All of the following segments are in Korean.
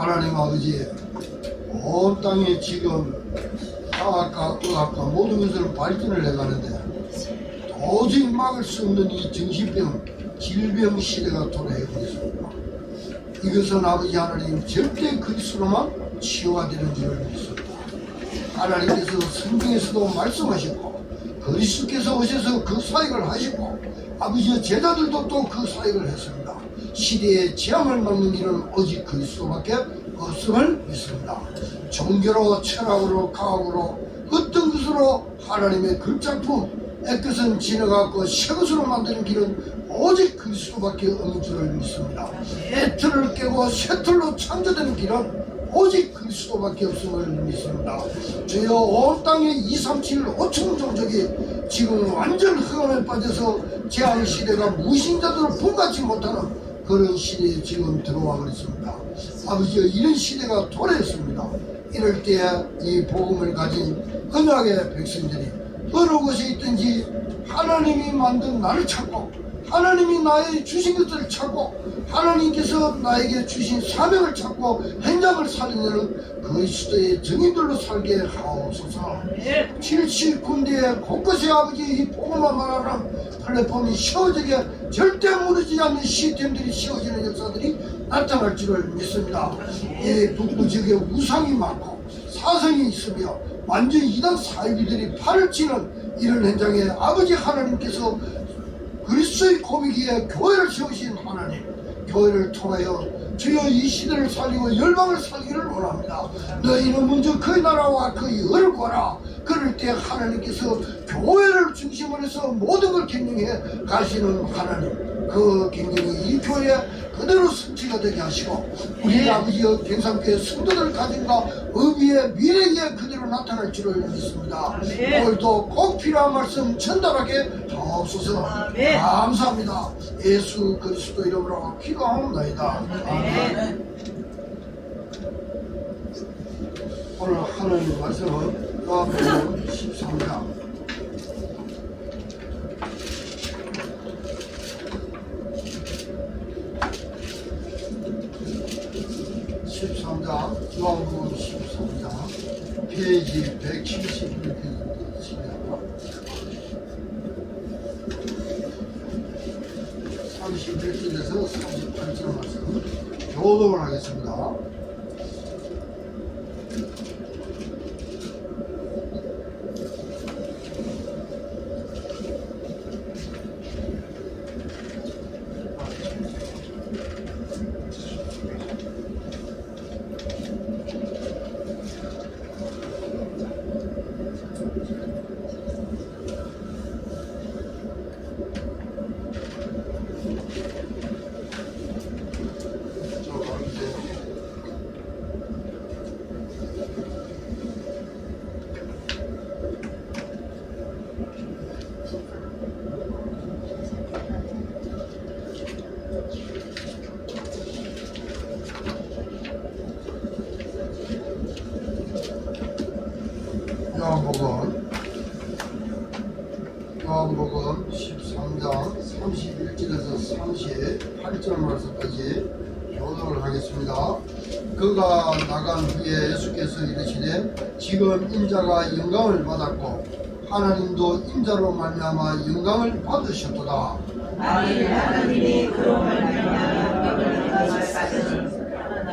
하나님 아버지, 온 땅에 지금 과학과 의학과 모든 것을 발전을 해가는데 도저히 막을 수 없는 이 정신병, 질병 시대가 도래하고 있습니다. 이것은 아버지 하나님 절대 그리스도로만 치유가 되는 줄을 믿습니다. 하나님께서 성경에서도 말씀하셨고 그리스도께서 오셔서 그 사역을 하시고 아버지의 제자들도 또 그 사역을 했습니다. 시대의 재앙을 막는 길은 오직 그리스도밖에 없음을 믿습니다. 종교로, 철학으로, 과학으로, 어떤 것으로 하나님의 글작품 애것은 지나가고 새 것으로 만드는 길은 오직 그리스도밖에 없는 줄을 믿습니다. 애틀을 깨고 새 틀로 창조되는 길은 오직 그리스도밖에 없음을 믿습니다. 주여, 온 땅의 237, 5천 종족이 지금 완전 흑암에 빠져서 재앙시대가 무신자들을 분간치 못하는 그런 시대에 지금 들어와 그랬습니다. 아버지여, 이런 시대가 도래했습니다. 이럴 때 이 복음을 가진 언약의 백성들이 어느 곳에 있든지 하나님이 만든 나를 찾고 하나님이 나의 주신 것들을 찾고 하나님께서 나에게 주신 사명을 찾고 현장을 살리는 그리스도의 증인들로 살게 하옵소서. 77군데에 곳곳에 아버지 이 복음만 말하는 플랫폼이 세워지게 절대 무너지지 않는 시스템들이 세워지는 역사들이 나타날 줄을 믿습니다. 이 북부 지역에 우상이 많고 사성이 있으며 완전히 이단 사이비들이 팔을 치는 이런 현장에 아버지 하나님께서 그리스도의 고비기에 교회를 세우신 하나님, 교회를 통하여 주여 이 시대를 살리고 열방을 살리기를 원합니다. 너희는 먼저 그의 나라와 그의 의를 구하라. 그럴 때 하나님께서 교회를 중심으로 해서 모든 걸 경영해 가시는 하나님, 그 경영이 이 교회에 그대로 성취가 되게 하시고 우리 아버지의 경상교회 성도들 가진과 의미의 미래에 그대로 나타날 줄을 믿습니다. 오늘도 꼭 필요한 말씀 전달하게 하옵소서. 감사합니다. 예수 그리스도 이름으로 기도하옵나이다. 아멘. 오늘 하나님 말씀은 요한복음 13장 13장, 요한복음 13장, 페이지 171페이지입니다. 31절에서 38절 말씀 교독을 하겠습니다. 요한복음 13장 31절에서 38절 말씀까지 교독을 하겠습니다. 그가 나간 후에 예수께서 이르시되 지금 인자가 영광을 받았고 하나님도 인자로 말미암아 영광을 받으셨도다. 만일 하나님이 그로 말미암아 영광을 받으셨으니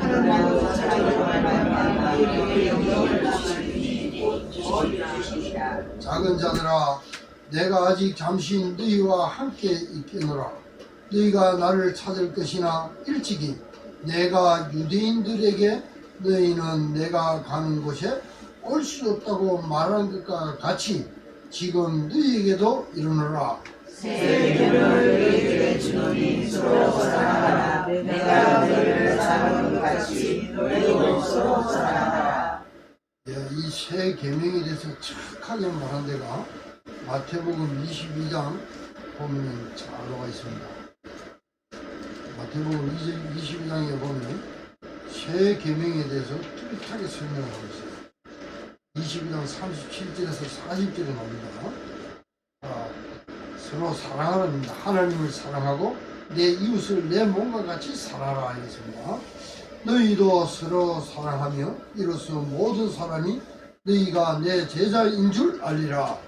하나님도 자기로 말미암아 우리에게 영광을 주시리니 곧 주시리라. 작은 자들아, 내가 아직 잠시 너희와 함께 있겠노라. 너희가 나를 찾을 것이나 일찍이 내가 유대인들에게 너희는 내가 가는 곳에 올 수 없다고 말한 것과 같이 지금 너희에게도 이르노라. 새 이름을 너희에게 주노니 서로 사랑하라. 내가 너희를 사랑한 것 같이 너희도 서로 사랑하라. 이 새 계명에 대해서 착하게 말한 데가 마태복음 22장 보면 잘 나와 있습니다. 마태복음 22장에 보면 새 계명에 대해서 뚜렷하게 설명하고 있어요. 22장 37절에서 40절에 나옵니다. 서로 사랑하랍니다. 하나님을 사랑하고 내 이웃을 내 몸과 같이 사랑하라 하겠습니다. 너희도 서로 사랑하며 이로써 모든 사람이 너희가 내 제자인 줄 알리라.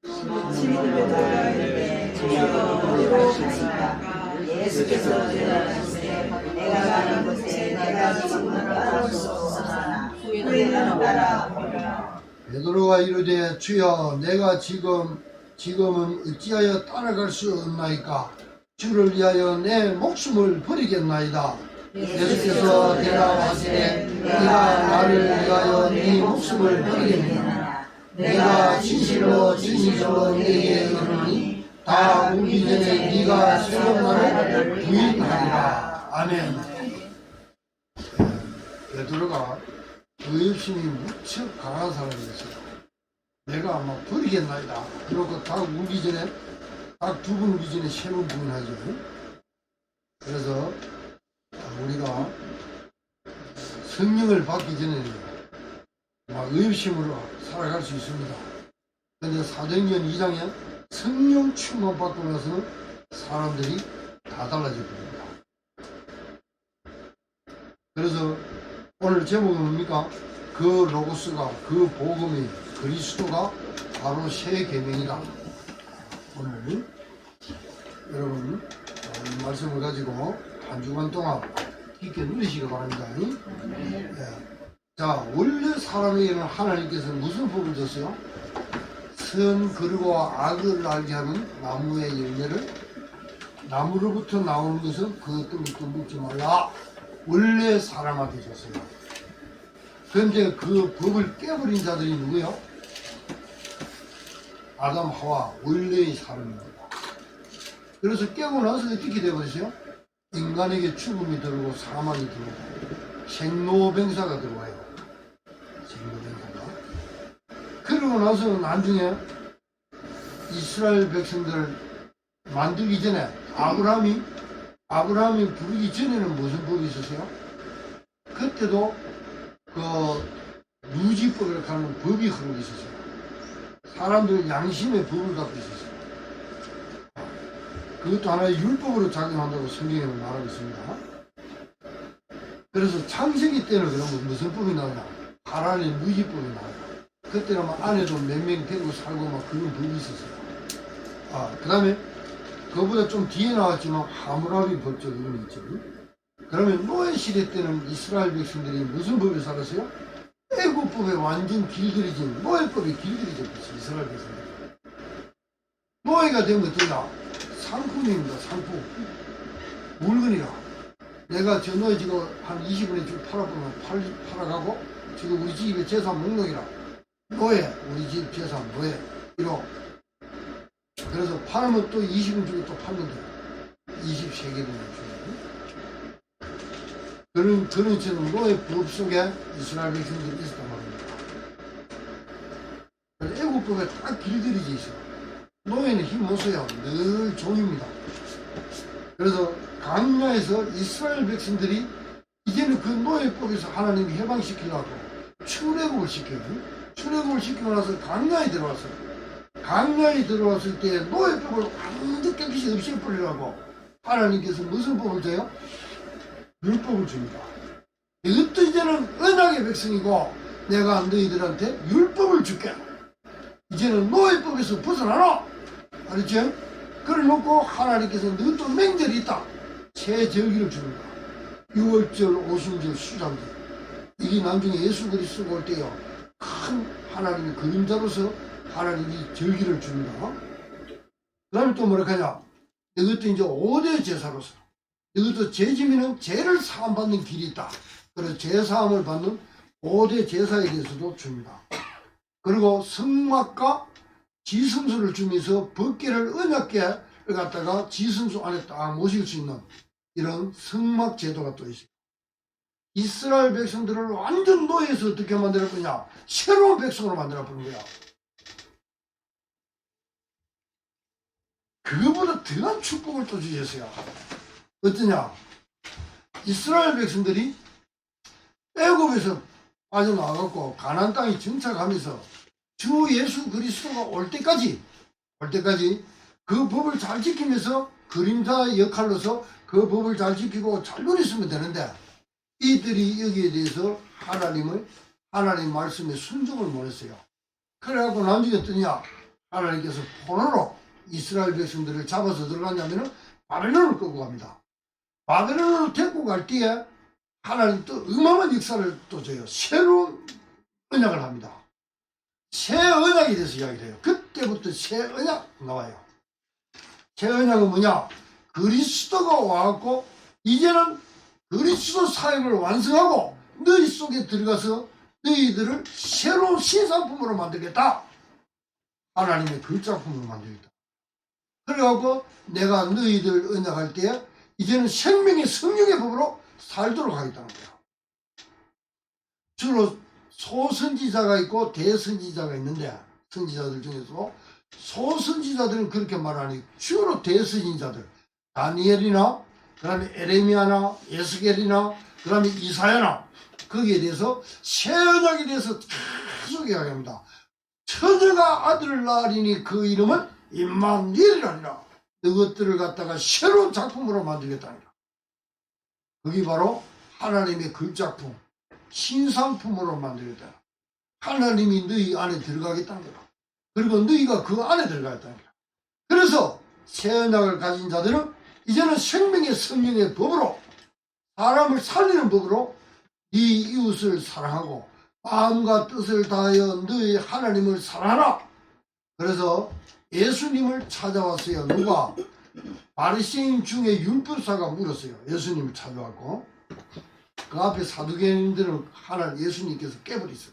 친구들을 따라 이르되 주여 어디로 가시니까 예수께서 대답하시되 내가 가는 곳에 내가 지금은 따라올 수 없으나 후에는 따라오리라. 베드로가 이르되 주여 내가 지금은 어찌하여 따라갈 수 없나이까? 주를 위하여 내 목숨을 버리겠나이다. 예수께서 대답하시되 네가 나를 위하여 네 목숨을 버리겠느냐? 내가 진실로 네게 이르노니 다 오기 전에 네가 세 나를 부인하리라. 아멘. 베드로가 의협심이 무척 강한 사람이었어요. 내가 아마 버리겠나이다. 그러고 닭 울기 전에, 닭 두 번 울기 전에 세 번 부인하죠. 그래서 우리가 성령을 받기 전에는 의협심으로 살아갈 수 있습니다. 그런데 사도행전 2장에 성령 충만 받고 나서는 사람들이 다 달라질 겁니다. 그래서 오늘 제목은 뭡니까? 그 로고스가, 그 복음이, 그리스도가 바로 새 계명이다. 오늘 여러분 이 말씀을 가지고 한 주간 동안 깊게 누리시기 바랍니다. 자, 원래 사람에게는 하나님께서 무슨 법을 줬어요? 선 그리고 악을 알게 하는 나무의 열매를, 나무로부터 나오는 것은 그 어떤 것도 먹지 말라. 원래 사람한테 줬어요. 그런데 그 법을 깨버린 자들이 누구예요? 아담 하와, 원래의 사람입니다. 그래서 깨고 나서 어떻게 되어버리세요? 인간에게 죽음이 들어오고 사망이 들어오고 생로병사가 들어와요. 생로병사가. 그러고 나서 나중에 이스라엘 백성들을 만들기 전에 아브라함이 부르기 전에는 무슨 법이 있었어요? 그때도 그 유지법이라고 하는 법이 흐르고 있었어요. 사람들 양심의 법을 갖고 있었어요. 그것도 하나의 율법으로 작용한다고 성경에는 말하고 있습니다. 그래서 창세기 때는 그러면 무슨 법이 나오냐? 하나의 무지법이 나와요. 그때는 막 아내도 몇 명 데리고 살고 막 그런 법이 있었어요. 그 다음에 그거보다 좀 뒤에 나왔지만 하무라비 법적 이름이 있죠. 그러면 노예 시대 때는 이스라엘 백성들이 무슨 법에 살았어요? 애국법에 완전 길들여진 노예법이 길들여졌어요. 이스라엘 백성들. 노예가 되면 어떠냐? 상품입니다. 상품. 물건이라. 내가 저 노예 지금 한 20원에 지금 팔아가고 지금 우리 집에 재산 목록이라. 노예, 우리 집 재산 노예. 이러. 그래서 팔으면 또 20원 주고 또 팔는데 20세계를 주고. 그런 처럼 노예 법 속에 이스라엘 백성들이 있었단 말입니다. 그래서 애국법에 딱 길들여져 있어요. 노예는 힘 못 써요. 늘 종입니다. 그래서 광야에서 이스라엘 백성들이 이제는 그 노예법에서 하나님이 해방시키려고 출애굽을 시켜요. 출애굽을 시키고 나서 광야에 들어왔어요. 광야에 들어왔을 때 노예법을 완전 깨끗이 없애버리려고 하나님께서 무슨 법을 줘요? 율법을 줍니다. 이것도 이제는 언약의 백성이고 내가 너희들한테 율법을 줄게. 이제는 노예법에서 벗어나라. 알았죠? 그래 놓고 하나님께서 너도 맹절이 있다. 새 절기를 줍니다. 6월절, 오순절, 수장절. 이게 나중에 예수 그리스도가 올 때요. 큰 하나님의 그림자로서 하나님이 절기를 줍니다. 그 다음에 또 뭐라 하냐? 이것도 이제 5대 제사로서 이것도 죄지면은 죄를 사함받는 길이 있다. 그래서 죄사함을 받는 5대 제사에 대해서도 줍니다. 그리고 성막과 지성소를 주면서 법궤를 언약궤를 갖다가 지성소 안에 딱 모실 수 있는 이런 성막 제도가 또 있어요. 이스라엘 백성들을 완전 노예에서 어떻게 만들어 버리냐? 새로운 백성으로 만들어 버린 거야. 그거보다 더한 축복을 또 주셨어요. 어떠냐? 이스라엘 백성들이 애굽에서 빠져나와갖고 가나안 땅에 정착하면서 주 예수 그리스도가 올 때까지 그 법을 잘 지키면서 그림자의 역할로서 그 법을 잘 지키고 잘 누렸으면 되는데 이들이 여기에 대해서 하나님 말씀에 순종을 못했어요. 그래갖고 나중에 어떠냐, 하나님께서 포로로 이스라엘 백성들을 잡아서 들어갔냐면은 바벨론을 끌고 갑니다. 바벨론으로 데리고 갈 때에 하나님 또 어마어마한 역사를 또 줘요. 새로운 언약을 합니다. 새 언약에 대해서 이야기를 해요. 그때부터 새 언약 나와요. 새 언약은 뭐냐? 그리스도가 와갖고 이제는 그리스도 사역을 완성하고 너희 속에 들어가서 너희들을 새로운 신상품으로 만들겠다. 하나님의 글작품으로 만들겠다. 그래갖고 내가 너희들 언약할 때 이제는 생명의 성령의 법으로 살도록 하겠다는 거야. 주로 소선지자가 있고 대선지자가 있는데, 선지자들 중에서 소선지자들은 그렇게 말하니 주로 대선지자들, 다니엘이나 그 다음에 에레미야나 에스겔이나 그 다음에 이사야나, 거기에 대해서 새 언약에 대해서 계속 이야기합니다. 처녀가 아들을 낳으리니 그 이름은 임마누엘이라니라. 이것들을 갖다가 새로운 작품으로 만들겠다니라. 그게 바로 하나님의 글작품, 신상품으로 만들겠다. 하나님이 너희 안에 들어가겠다는 거라. 그리고 너희가 그 안에 들어가겠다는 거라. 그래서 새 언약을 가진 자들은 이제는 생명의 성령의 법으로, 사람을 살리는 법으로 이 이웃을 사랑하고 마음과 뜻을 다하여 너희 하나님을 사랑하라. 그래서 예수님을 찾아왔어요. 누가? 바리새인 중에 율법사가 물었어요. 예수님을 찾아왔고, 그 앞에 사두개인들은 예수님께서 깨버렸어요.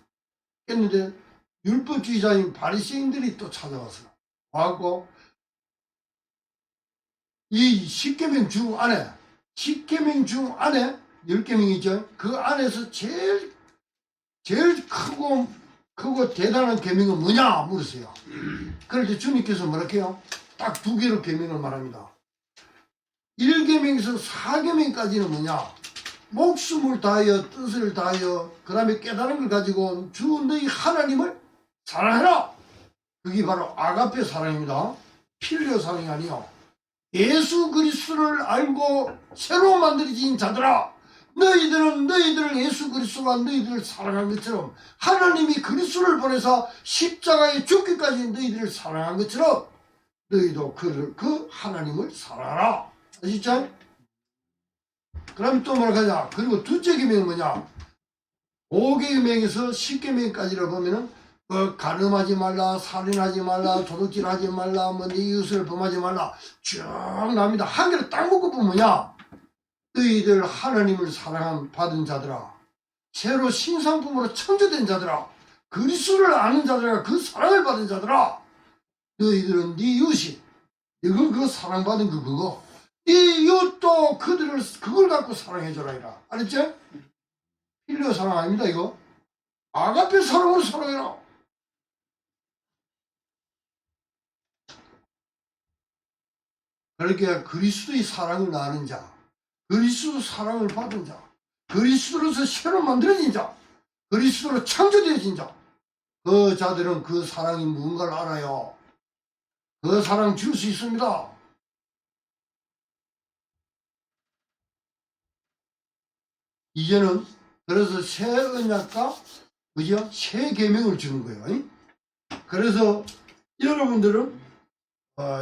깼는데 율법주의자인 바리새인들이 또 찾아왔어요. 와갖고 이 10계명 중 안에 10계명이죠. 그 안에서 제일 크고 대단한 계명은 뭐냐 물었어요. 그럴 때 주님께서 뭐랄게요? 딱 두 개로 계명을 말합니다. 1계명에서 4계명까지는 뭐냐? 목숨을 다하여 뜻을 다하여 그 다음에 깨달은 걸 가지고 주 너희 하나님을 사랑해라. 그게 바로 아가페 사랑입니다. 필요 사랑이 아니요. 예수 그리스도를 알고 새로 만들어진 자들아, 너희들을 예수 그리스도가 너희들을 사랑한 것처럼 하나님이 그리스도를 보내서 십자가에 죽기까지 너희들을 사랑한 것처럼 너희도 그 하나님을 사랑하라. 아시죠? 그럼 또 뭐라 하냐? 그리고 둘째 계명은 뭐냐? 5계명에서 10계명까지를 보면은 간음하지 말라, 살인하지 말라, 도둑질하지 말라, 네 이웃을 범하지 말라 쭉 나옵니다. 한 개를 딱 묶어 보면 뭐냐? 너희들 하나님을 사랑 받은 자들아, 새로 신상품으로 창조된 자들아, 그리스도를 아는 자들아, 그 사랑을 받은 자들아, 너희들은 네 이웃이 이거 그 사랑받은 그거 네 이웃도 그걸 갖고 사랑해줘라 이라. 알았죠? 필요 사랑 아닙니다. 이거 아가페 사랑으로 사랑해라. 그렇게 그리스도의 사랑을 아는 자, 그리스도 사랑을 받은 자, 그리스도로서 새로 만들어진 자, 그리스도로 창조되어진 자, 그 자들은 그 사랑이 무언가를 알아요. 그 사랑 줄 수 있습니다. 이제는 그래서 새 언약과 그죠? 새 계명을 주는 거예요. 그래서 여러분들은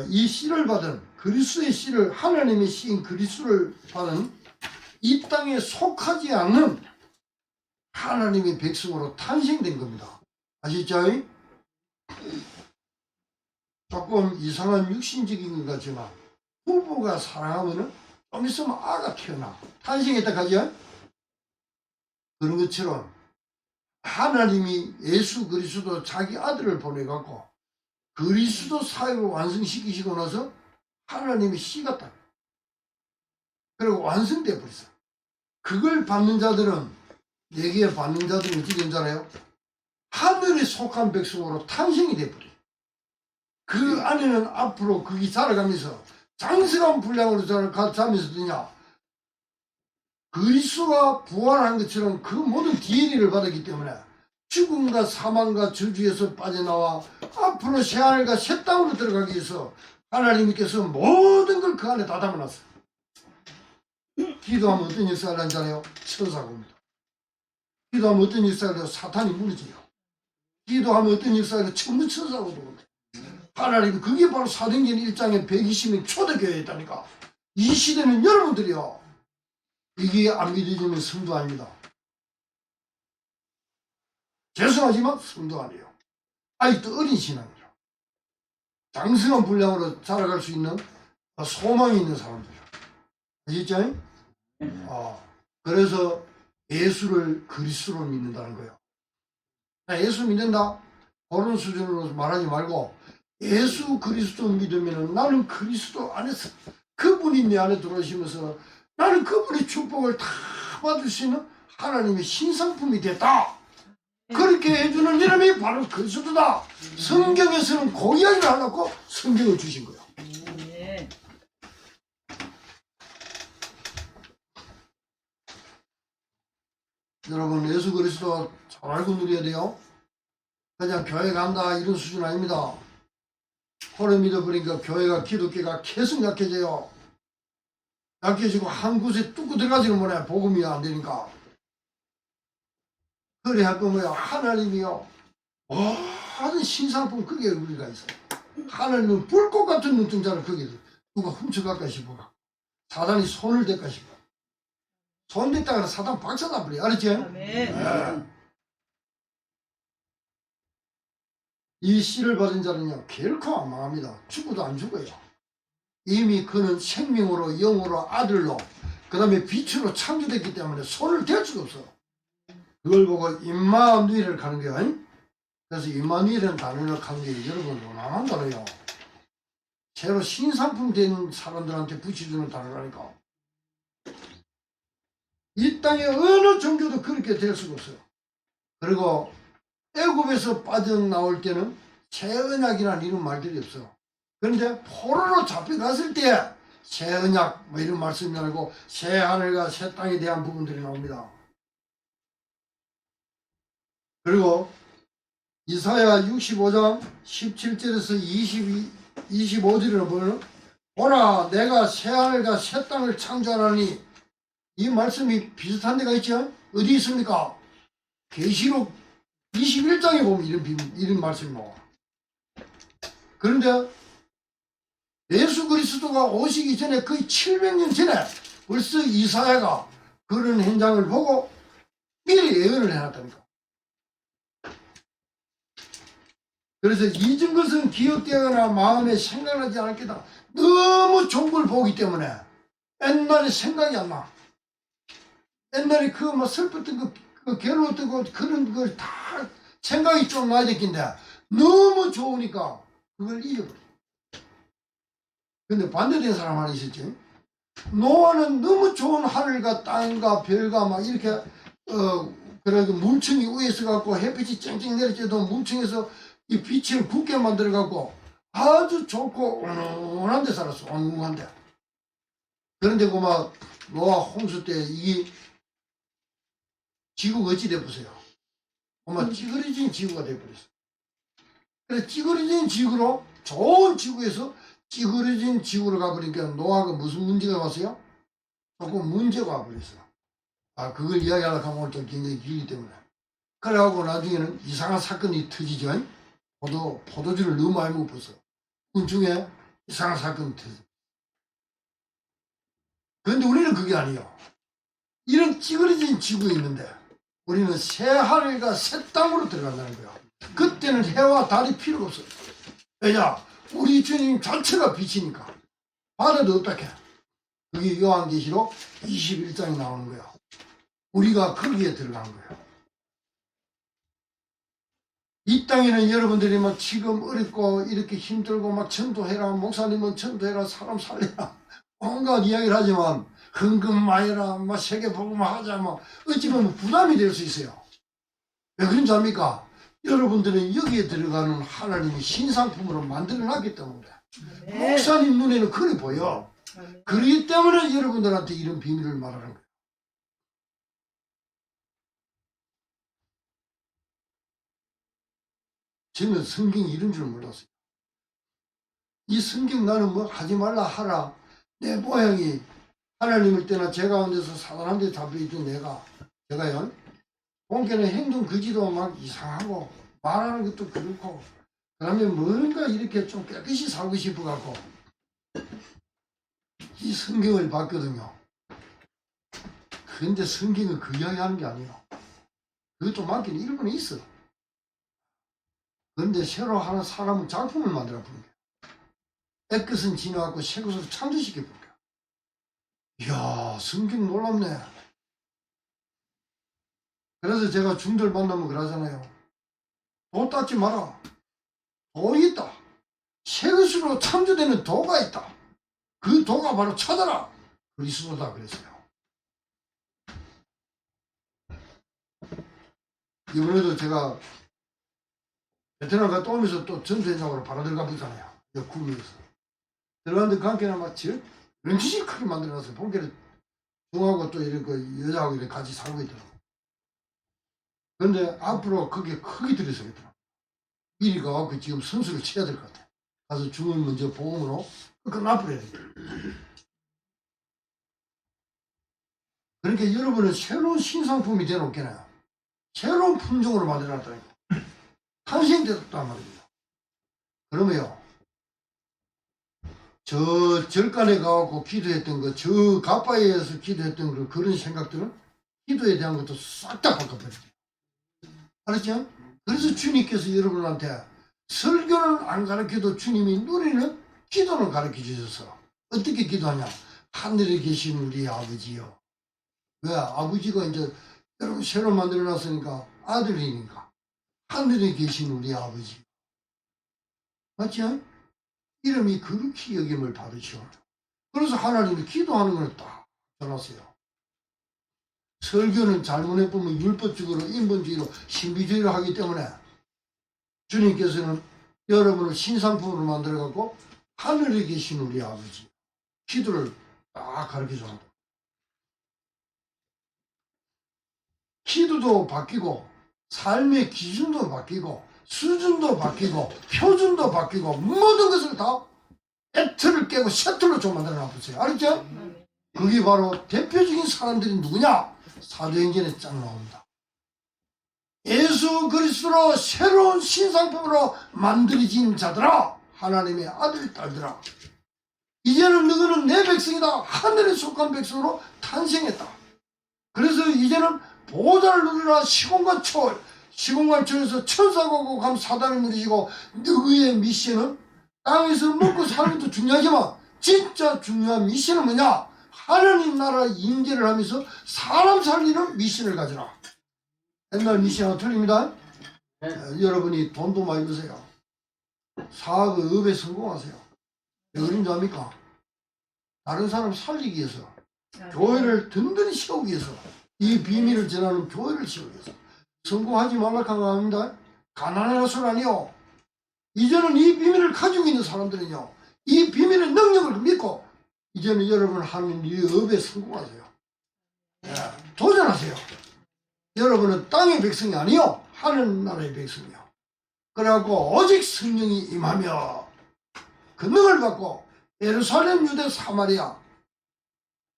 이 씨를 받은 그리스도의 씨를, 하나님의 씨인 그리스도를 받은 이 땅에 속하지 않는 하나님의 백성으로 탄생된 겁니다. 아시죠? 조금 이상한 육신적인 것 같지만 부부가 사랑하면은 좀 있으면 아가 태어나 탄생했다 하죠. 그런 것처럼 하나님이 예수 그리스도 자기 아들을 보내갖고 그리스도 사역을 완성시키시고 나서 하나님이 씨가 딱 그리고 완성돼 버렸어요. 그걸 받는 자들은, 내게 받는 자들은 어떻게 된 줄 알아요? 하늘에 속한 백성으로 탄생이 돼버려요. 그 안에는 앞으로 거기 자라가면서 장성한 분량으로 자라면서 되냐, 그리스도가 부활한 것처럼 그 모든 DNA를 받았기 때문에 죽음과 사망과 저주에서 빠져나와 앞으로 새 하늘과 새 땅으로 들어가기 위해서 하나님께서 모든 걸 그 안에 다 담아놨어요. 기도하면 어떤 역사를 하는지 알아요? 천사고입니다. 기도하면 어떤 역사가 돼요? 사탄이 무너져요. 기도하면 어떤 역사가 돼요? 천부 천사가 되거든요. 하나님, 그게 바로 사도행전 1장에 120명 초대교회에 있다니까. 이 시대는 여러분들이요, 이게 안 믿어지면 성도 아닙니다. 죄송하지만 성도 아니에요. 아직도 어린 신앙이죠. 장성한 분량으로 자라갈 수 있는 소망이 있는 사람들이죠. 아시죠? 그래서 예수를 그리스도로 믿는다는 거예요. 예수 믿는다? 그런 수준으로 말하지 말고, 예수 그리스도 믿으면 나는 그리스도 안에서 그분이 내 안에 들어오시면서 나는 그분의 축복을 다 받을 수 있는 하나님의 신상품이 됐다. 그렇게 해주는 이름이 바로 그리스도다. 성경에서는 그 이야기를 하려고 성경을 주신 거예요. 여러분, 예수 그리스도 잘 알고 누려야 돼요. 그냥 교회 간다 이런 수준 아닙니다. 호를 믿어버리니까 교회가, 기독교가 계속 약해져요. 약해지고 한 곳에 뚫고 들어가지는 못해. 복음이 안 되니까. 그래 할 거 뭐야? 하나님이요, 모든 신상품 거기에 우리가 있어요. 하나님은 불꽃 같은 눈동자를 거기에 누가 훔쳐갈까 싶어. 사단이 손을 댈까 싶어. 손 댔다가 사단 박사 나버려. 알았지? 네. 이 씨를 받은 자는요, 결코 안 망합니다. 죽어도 안 죽어요. 이미 그는 생명으로, 영으로, 아들로, 그 다음에 빛으로 창조됐기 때문에 손을 댈 수가 없어. 그걸 보고 임마누엘을 가는 거야. 그래서 임마누엘은 단어를 가는 게 여러분 너무한 단어요. 새로 신상품 된 사람들한테 붙여주는 단어라니까. 이 땅에 어느 종교도 그렇게 될 수가 없어요. 그리고 애굽에서 빠져나올 때는 새언약이라는 이런 말들이 없어요. 그런데 포로로 잡혀갔을 때 새언약 뭐 이런 말씀이 나오고 새하늘과 새 땅에 대한 부분들이 나옵니다. 그리고 이사야 65장 17절에서 25절을 보면, 보라 내가 새하늘과 새 땅을 창조하나니, 이 말씀이 비슷한 데가 있죠? 어디 있습니까? 계시록 21장에 보면 이런 말씀이 나와. 그런데 예수 그리스도가 오시기 전에 거의 700년 전에 벌써 이사야가 그런 현장을 보고 미리 예언을 해놨다니까. 그래서 잊은 것은 기억되거나 마음에 생각나지 않을 게다. 너무 좋은 걸 보기 때문에 옛날에 생각이 안 나. 옛날에 그 뭐 슬펐던 그 괴로웠던 거, 그런 걸 다 생각이 좀 나야 됐긴데 너무 좋으니까 그걸 잊어버려. 근데 반대된 사람 하나 있었지. 노아는 너무 좋은 하늘과 땅과 별과 막 이렇게 그래도 물층이 위에서 갖고 햇빛이 쨍쨍 내릴 때도 물층에서 이 빛을 굳게 만들어 갖고 아주 좋고 온화한 데 살았어. 온화한데. 그런데 그막 노아 홍수 때 이 지구가 어찌 돼 보세요. 정말 찌그러진 지구가 돼 버렸어. 그래서 찌그러진 지구로, 좋은 지구에서 찌그러진 지구로 가버리니까 노아가 무슨 문제가 왔어요? 조금 문제가 와버렸어. 그걸 이야기하려고 하면 오늘 좀 굉장히 길기 때문에. 그래갖고 나중에는 이상한 사건이 터지죠. 포도주를 너무 많이 먹었어. 그 중에 이상한 사건이 터져. 그런데 우리는 그게 아니에요. 이런 찌그러진 지구에 있는데 우리는 새 하늘과 새 땅으로 들어간다는 거야. 그때는 해와 달이 필요가 없어. 왜냐? 우리 주님 자체가 빛이니까. 바다도 어떻게? 그게 요한계시록 21장에 나오는 거야. 우리가 거기에 들어간 거야. 이 땅에는 여러분들이 막 지금 어렵고 이렇게 힘들고 막 전도해라, 목사님은 전도해라, 사람 살려라, 온갖 이야기를 하지만 헌금마이라, 막 세계복음화 하자, 막 어찌 보면 부담이 될 수 있어요. 왜 그런지 압니까? 여러분들은 여기에 들어가는 하나님이 신상품으로 만들어놨기 때문에. 목사님 눈에는 그리 보여. 그렇기 때문에 여러분들한테 이런 비밀을 말하는 거예요. 저는 성경이 이런 줄 몰랐어요. 이 성경 나는 뭐 하지 말라 하라. 내 모양이 하나님을 떠나 제 가운데서 사단한테 잡혀있던 제가요, 본게는 행동 거지도 막 이상하고, 말하는 것도 그렇고, 그 다음에 뭔가 이렇게 좀 깨끗이 살고 싶어갖고, 이 성경을 봤거든요. 근데 성경은 그 이야기 하는 게 아니에요. 그것도 맞긴 일부는 있어. 그런데 새로 하나 사람은 작품을 만들어 보는 거야. 옛것은 지나갖고 새 것으로 창조시켜 보는 거야. 이야, 성경 놀랍네. 그래서 제가 중들 만나면 그러잖아요. 도 닦지 마라. 도 있다. 새 것으로 창조되는 도가 있다. 그 도가 바로 찾아라. 그리스도다 그랬어요. 이번에도 제가 베트남 갔다 오면서 또 전투현장으로 바로 들어가 보잖아요. 구미에서. 들어갔는데 관계나 마치 런치식 크게 만들어놨어요. 본게를 중하고 또 이렇게 여자하고 이렇게 같이 살고 있더라고. 그런데 앞으로 그게 크게 들이서겠더라고. 미리 가갖고 지금 선수를 쳐야 될 것 같아. 가서 중을 먼저 보험으로 끝나버려야 돼. 그러니까 여러분은 새로운 신상품이 되어놓겠나요? 새로운 품종으로 만들어놨다니까. 탄생되었단 말입니다. 그러면요, 저 절간에 가갖고 기도했던 거, 저 가파에서 기도했던 거, 그런 생각들은 기도에 대한 것도 싹 다 바꿔버려요. 알았죠? 그래서 주님께서 여러분한테 설교는 안 가르쳐도 주님이 누리는 기도는 가르쳐 주셔서 어떻게 기도하냐? 하늘에 계신 우리 아버지요. 왜? 아버지가 이제 여러분 새로 만들어 놨으니까 아들이니까 하늘에 계신 우리 아버지. 맞죠? 이름이 그렇게 여김을 받으시오. 그래서 하나님이 기도하는 걸 딱 전하세요. 설교는 잘못해보면 율법적으로 인본주의로 신비주의로 하기 때문에 주님께서는 여러분을 신상품으로 만들어갖고 하늘에 계신 우리 아버지 기도를 딱 가르쳐줍니다. 기도도 바뀌고 삶의 기준도 바뀌고 수준도 바뀌고 표준도 바뀌고 모든 것을 다 애틀을 깨고 셔틀로 좀 만들어 놔보세요. 알았죠? 그게 바로 대표적인 사람들이 누구냐? 사도행전에 쫙 나옵니다. 예수 그리스도로 새로운 신상품으로 만들어진 자들아, 하나님의 아들 딸들아, 이제는 너희는 내 백성이다. 하늘에 속한 백성으로 탄생했다. 그래서 이제는 보호자를 누리라. 시공간 초월, 시공간 초월에서 천사가 오고 가면 사단을 누리시고, 너희의 미션은 땅에서 먹고 사는 것도 중요하지만 진짜 중요한 미션은 뭐냐? 하나님 나라 임재를 하면서 사람 살리는 미션을 가져라. 옛날 미션은 틀립니다. 여러분이 돈도 많이 버세요. 사업, 업에 성공하세요. 왜 그런 줄 압니까? 다른 사람 살리기 위해서, 교회를 든든히 세우기 위해서, 이 비밀을 전하는 교회를 세우기 위해서. 성공하지 말라고 합니다. 가난한 것은 아니요. 이제는 이 비밀을 가지고 있는 사람들은요, 이 비밀의 능력을 믿고 이제는 여러분 하는 이 업에 성공하세요. 도전하세요. 여러분은 땅의 백성이 아니요, 하늘나라의 백성이요. 그래갖고 오직 성령이 임하며 권능을 받고 예루살렘, 유대, 사마리아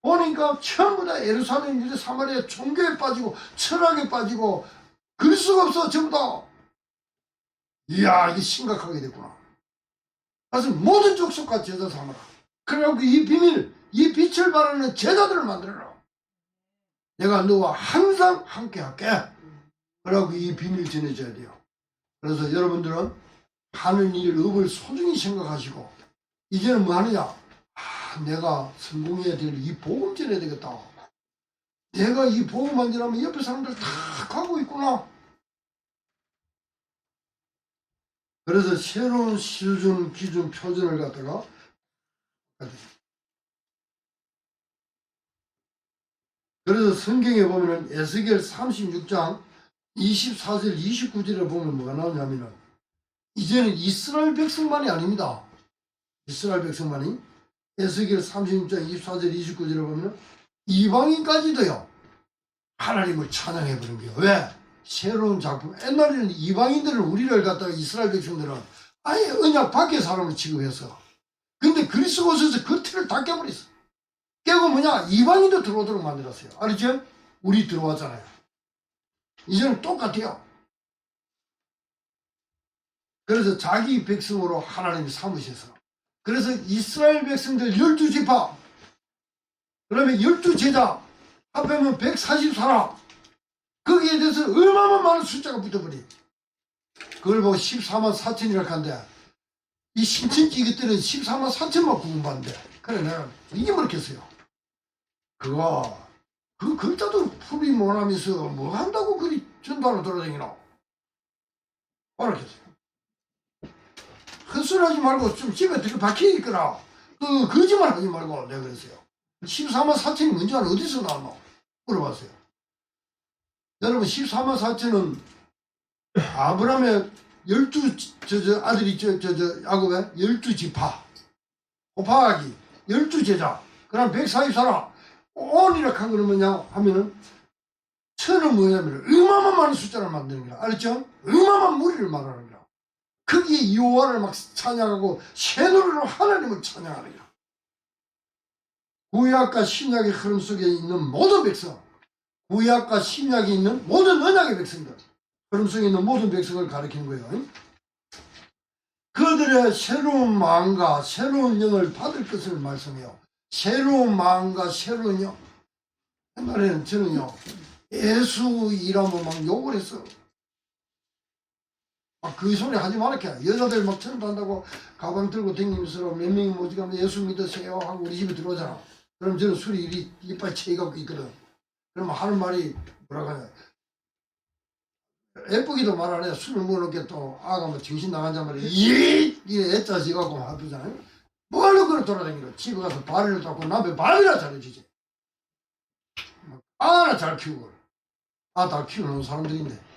보니까 전부 다 예루살렘, 유대, 사마리아 종교에 빠지고 철학에 빠지고 그럴 수가 없어. 전부 다. 이야, 이게 심각하게 됐구나. 그래서 모든 족속과 제자 삼아라. 그래갖고 이 비밀, 이 빛을 바라는 제자들을 만들어라. 내가 너와 항상 함께 할게. 그래갖고 이 비밀 전해줘야 돼요. 그래서 여러분들은 하는 일, 업을 소중히 생각하시고, 이제는 뭐 하느냐? 내가 성공해야 될 이 복음 전해야 되겠다. 내가 이 복음 안 전하면 옆에 사람들 다 가고 있구나. 그래서 새로운 수준, 기준, 표준을 갖다가 그래서 성경에 보면은 에스겔 36장 24절 29절에 보면 뭐가 나오냐면은 이제는 이스라엘 백성만이 아닙니다. 이스라엘 백성만이 에스겔 36장 24절 29절에 보면 이방인까지도요 하나님을 찬양해버린 거예요. 왜? 새로운 작품. 옛날에는 이방인들은 우리를 갖다가 이스라엘 백성들은 아예 언약 밖의 사람을 취급해서, 근데 그리스도에서 그 틀을 다 깨버렸어. 깨고 뭐냐? 이방인도 들어오도록 만들었어요. 알았죠? 우리 들어왔잖아요. 이제는 똑같아요. 그래서 자기 백성으로 하나님이 삼으셔서, 그래서 이스라엘 백성들 12지파, 그러면 12제자 합하면 144라, 거기에 대해서 얼마나 많은 숫자가 붙어버리. 그걸 보고 14만 4천이라고 하는데, 이 신천지 이것들은 14만 4천만 구분받는데, 그래 내가 이게 뭐겠어요. 그거 그 글자도 풀이 못하면서 뭐 한다고 그리 전도하러 돌아다니나. 알았겠어요. 헛소리하지 말고 좀 집에 들어 박혀있거라. 그 거짓말 하지 말고. 내가 그랬어요. 14만 4천이 뭔지 알아? 어디서 나왔노? 물어봤어요. 여러분 14만 4천은 아브라함의 12 아들이 야곱의 12지파 곱하기 12제자 그럼 144라. 온이라 한 거는 뭐냐 하면은, 천은 뭐냐면 어마어마한 많은 숫자를 만드는 거야. 알았죠? 어마어마한 무리를 말하는 거야. 거기에 여호와를 막 찬양하고 새 노래로 하나님을 찬양하는 거야. 구약과 신약의 흐름 속에 있는 모든 백성, 구약과 신약에 있는 모든 언약의 백성들, 흐름 속에 있는 모든 백성을 가리키는 거예요. 그들의 새로운 마음과 새로운 영을 받을 것을 말씀해요. 새로운 마음과 새로운 영. 옛날에는 저는요, 예수 이라면 막 욕을 했어. 막 그 소리 하지 말았게. 여자들 막 전도한다고 가방 들고 다니면서 몇 명이 모지가면 예수 믿으세요 하고 우리 집에 들어오잖아. 그럼 저는 술이 이리 이빨 채갖고 있거든. 그러면 하는 말이 뭐라고 하냐. 예쁘기도 말 안 해. 술을 먹어놓게 또 아가 뭐 정신 나간 자 말이야. 이래 애짜 지갖고 하더잖아요. 뭐하러 그래 돌아다니고 집에 가서 발을 닦고 남의 밥이나 잘해주지. 아나 잘 키우고. 다 키우는 사람들인데.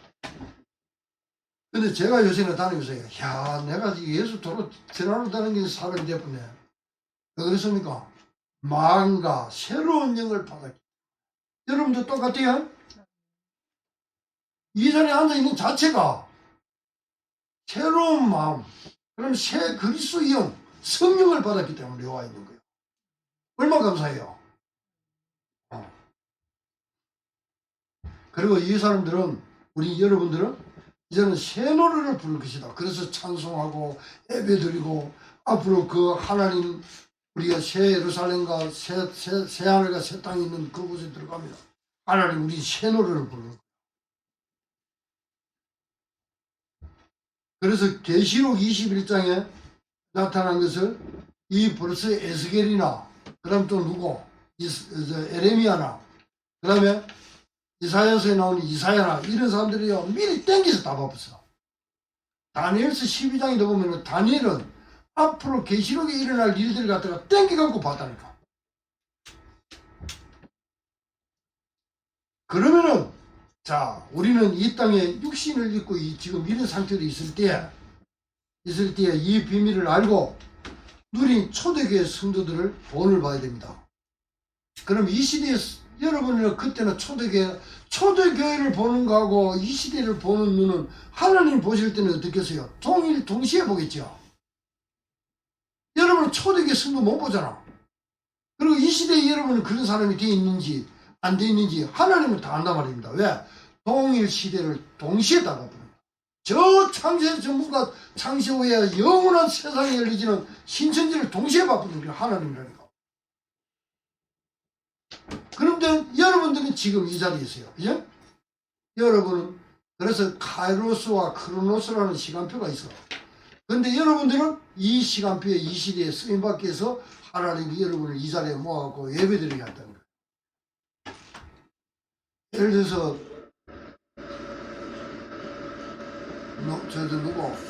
근데 제가 요새는 다니면서 야 내가 예수 도로 전하러 다니는 사람이 되었네. 왜 그랬습니까? 마음과 새로운 영을 받았기. 여러분도 똑같아요? 이 자리에 앉아있는 자체가 새로운 마음, 그럼 새 그리스도의 영, 성령을 받았기 때문에 와 있는 거예요. 얼마나 감사해요. 그리고 이 사람들은, 우리 여러분들은 이제는 새 노래를 부를 것이다. 그래서 찬송하고 예배드리고 앞으로 그 하나님, 우리가 새 예루살렘과 새 하늘과 새 땅이 있는 그곳에 들어갑니다. 하나님 우리 새 노래를 부르는 거예요. 그래서 계시록 21장에 나타난 것을 이 벌써 에스겔이나 그 다음 또 누구 에레미야나 그 다음에 이사야서에 나오는 이사야나 이런 사람들이요 미리 땡겨서 다 바꿨어. 다니엘서 12장에도 보면 다니엘은 앞으로 계시록에 일어날 일들을 갖다가 땡겨갖고 봤다니까. 그러면은 자 우리는 이 땅에 육신을 입고 지금 이런 상태로 있을 때 이 비밀을 알고 누린 초대교회 성도들을 본을 봐야 됩니다. 그럼 이 시대에 여러분은 그때는 초대교회를 보는 거하고 이 시대를 보는 눈은 하나님 보실 때는 어떻겠어요? 동시에 보겠죠. 여러분은 초대교회 성도 못 보잖아. 그리고 이 시대에 여러분은 그런 사람이 되어 있는지 안 되어 있는지 하나님은 다 안단 말입니다. 왜? 동일 시대를 동시에 다 바꾸는 거예요. 저 창세 전문가 창세 후에 영원한 세상에 열리지는 신천지를 동시에 바꾸는 게 하나님이라니까. 그런데 여러분들은 지금 이 자리에 있어요. 그죠? 여러분은 그래서 카이로스와 크로노스라는 시간표가 있어. 그런데 여러분들은 이 시간표에 이 시대에 쓰임받기 위해서 하나님이 여러분을 이 자리에 모아갖고 예배드리게 한다는 거예요. 예를 들어서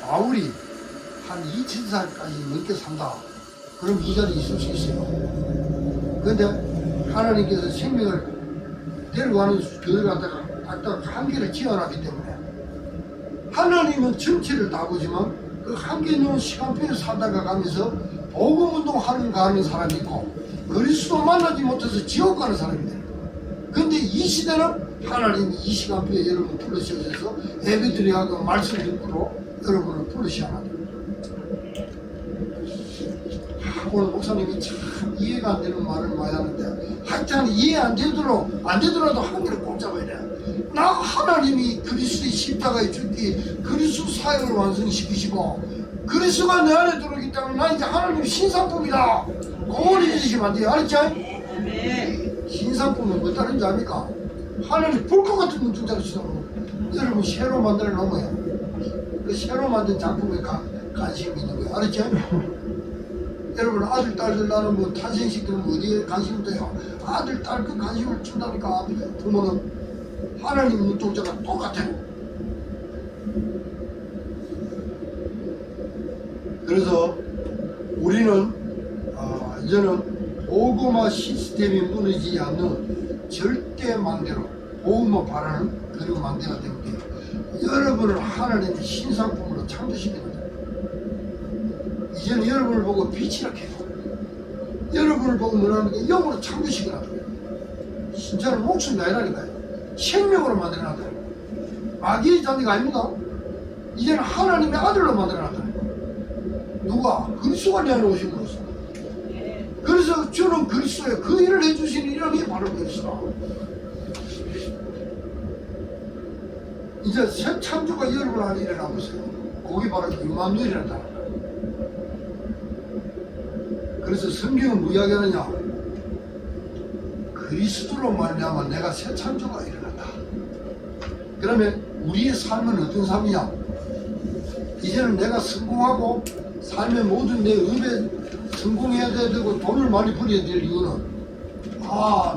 바울이 한 2000살까지 넘게 산다. 그럼 이 자리에 있을 수 있어요. 그런데 하나님께서 생명을 데려가는 교회를 갖다가 딱 한계를 지어놨기 때문에 하나님은 전체를 다 보지만 그 한계 있는 시간표에 살다가 가면서 복음운동 가는 사람이 있고 그리스도 만나지 못해서 지옥 가는 사람이 돼요. 그런데 이 시대는 하나님이 이 시간표에 여러분을 부르셔서 예배드리고 말씀 듣고로 여러분을 부르셔야 합니다. 오늘 목사님이 참 이해가 안 되는 말을 많이 하는데 하여튼 이해 안 되더라도 한 개를 꼭 잡아야 돼. 나 하나님이 그리스도의 십자가의 죽기 그리스도 사역을 완성시키시고 그리스도가 내 안에 들어오기 때문에 나 이제 하나님 신상품이다. 공헌히 해주시면 안 돼요. 알았죠? 신상품은 뭐 다른지 압니까? 하나님 볼 것 같은 눈동자를 치고 여러분 새로 만들어 놓으면 그 새로 만든 작품에 관심이 있는 거예요. 알았죠? 여러분 아들 딸들 나는 뭐 탄생시키는 뭐 어디에 관심이 돼요? 아들 딸 그 관심을 준다니까. 부모는 하나님 눈동자가 똑같아요. 그래서 우리는 이제는 보고마 시스템이 무너지지 않는 절대 망대로 보고만 바라는 그런 망대가 되는데 여러분을 하나님의 신상품으로 창조시키는 거예요. 이제는 여러분을 보고 빛이라 해요. 여러분을 보고 뭐라는 게 영으로 창조시키라. 진짜는 목숨이 아니라니까요. 생명으로 만들어놨다. 마귀의 자녀가 아닙니다. 이제는 하나님의 아들로 만들어놨다. 누가? 그리스도가 내 안에 오신 거였어. 그래서 저는 그리스도예요. 그 일을 해주신 이름이 바로 그리스도다. 이제 새 창조가 여러분 안에 일어나고 있어요. 그게 바로 임마누엘이라는 단어다. 그래서 성경은 뭐 이야기하느냐? 그리스도로 말미암아 내가 새 창조가 일어났다. 그러면 우리의 삶은 어떤 삶이냐? 이제는 내가 성공하고 삶의 모든 내 의에 성공해야 되고 돈을 많이 벌여야 될 이유는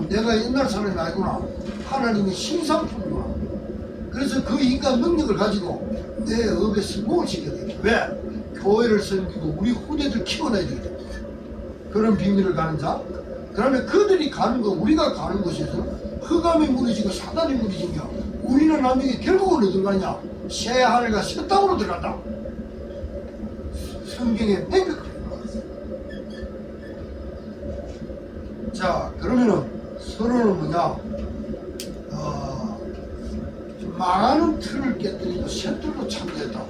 내가 옛날 사람이 아니구나. 하나님의 신상품이구나. 그래서 그 인간 능력을 가지고 내 업에 성공을 시켜야 돼. 왜? 교회를 섬기고 우리 후대들 키워놔야 되거든. 그런 비밀을 가는 자. 그러면 그들이 가는 거 우리가 가는 곳에서 흑암이 무너지고 사단이 무너지며 우리는 나중에 결국은 어디로 가냐? 새 하늘과 새 땅으로 들어간다. 성경에 명백하게 나와있어요. 자, 그러면은 서로는 뭐냐? 망하는 틀을 깨뜨리고 새 틀로 창조했다.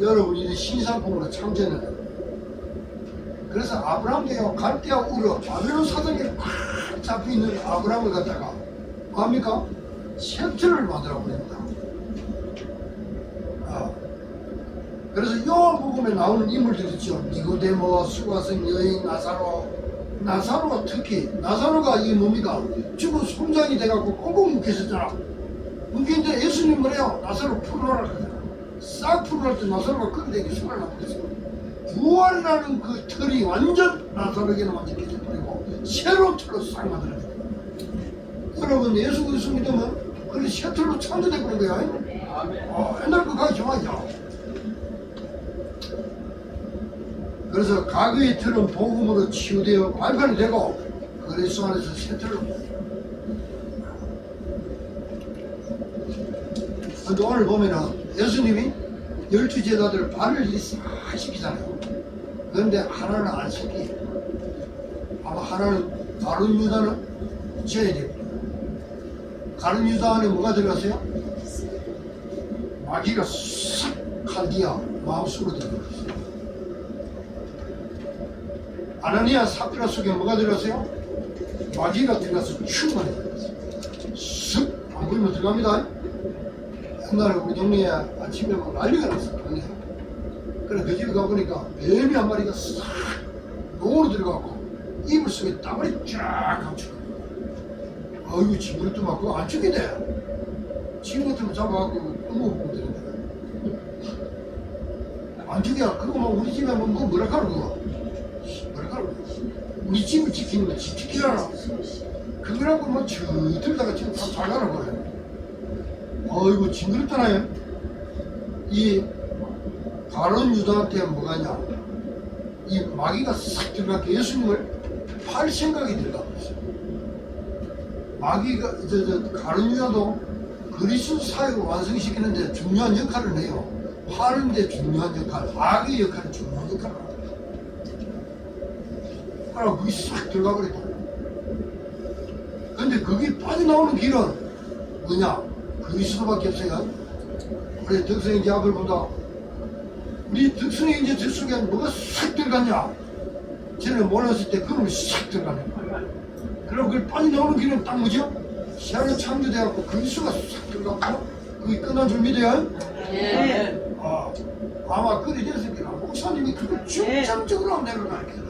여러분 이제 신상품으로 창조했는데 그래서 아브라함께요 갈대아 우르 바벨론 사장에 꽉 잡혀있는 아브라함을 갖다가 뭐합니까? 새 틀을 만들어 버립니다. 그래서 요한복음에 나오는 인물들 있죠. 니고데모, 수가성 여인, 나사로가 특히 나사로가 이게 뭡니까? 죽은 송장이 돼갖고 꽁꽁 묶여있었잖아. 묶여있는데 예수님 뭐래요? 나사로 풀어라 그러잖아. 싹 풀어라 때 나사로가 그렇게 되게 손을 나쁘겠어. 부활이라는 그 틀이 완전 나사로에게는 완전 깨져버리고 새로운 틀로 싹 만들어져. 여러분 예수 그리스도 믿으면 그게 새 틀로 창조되는 거야. 옛날 거 가기 좋아하죠. 그래서 과거의 틀은 복음으로 치유되어 발판이 되고 그리스도 안에서 새 틀로. 근데 오늘 보면은 예수님이 12제자들 발을 시키잖아요. 그런데 하나는 안 시키. 아마 하나는 가룟 유다는 져야 됩니다. 가룟 유다 안에 뭐가 들어갔어요? 마귀가 싹 칼디아 마음속으로 들어갔어요. 아나니아 삽비라 속에 뭐가 들어갔어요? 마귀가 들어가서 충만해 들어갔어요. 쓱 안 보이면 들어갑니다. 옛날에 우리 동네에 아침에 막 난리가 났어. 그래 그 집에 가보니까 뱀이 한 마리가 싹 농으로 들어가고 이불 속에 땀을 쫙 감추고 아이고 징그럽도 막 그거 안 죽게 돼. 징 같은 거 잡아갖고 먹어보면 되는데 안 죽게 그거 막 우리 집에 뭐 뭐라 카노 그거 뭐라 카노 우리 집을 지키는 거 지키라나 그거라고 뭐 저들다가 지금 다 잘 가는 거예요. 어이구 징그럽잖아요. 이 가룟 유다한테 뭐가냐? 이 마귀가 싹 들어가게 예수님을 팔 생각이 들어가고 있어요. 마귀가 가룟 유다도 그리스도 사역을 완성시키는데 중요한 역할을 해요. 파는데 중요한 역할, 악의 역할은 중요한 역할을 합니다. 그러나 그게 싹 들어가 버렸다. 근데 그게 빠져나오는 길은 뭐냐? 그리스도밖에 없어요. 우리 덕성의 이제 앞을 보다 우리 덕성의 이제 저 속에 뭐가 싹 들어갔냐? 전에 몰랐을 때 그놈이 싹 들어가는 거야. 그리고 그 빨리 나오는 길은 딱 뭐죠? 시야를 창조돼갖고 그리스도가 싹 들어가고 그게 끝난 줄 믿어요? 네. 아마 그리 됐으니까 목사님이 그걸 중점적으로 내가 가르쳐요.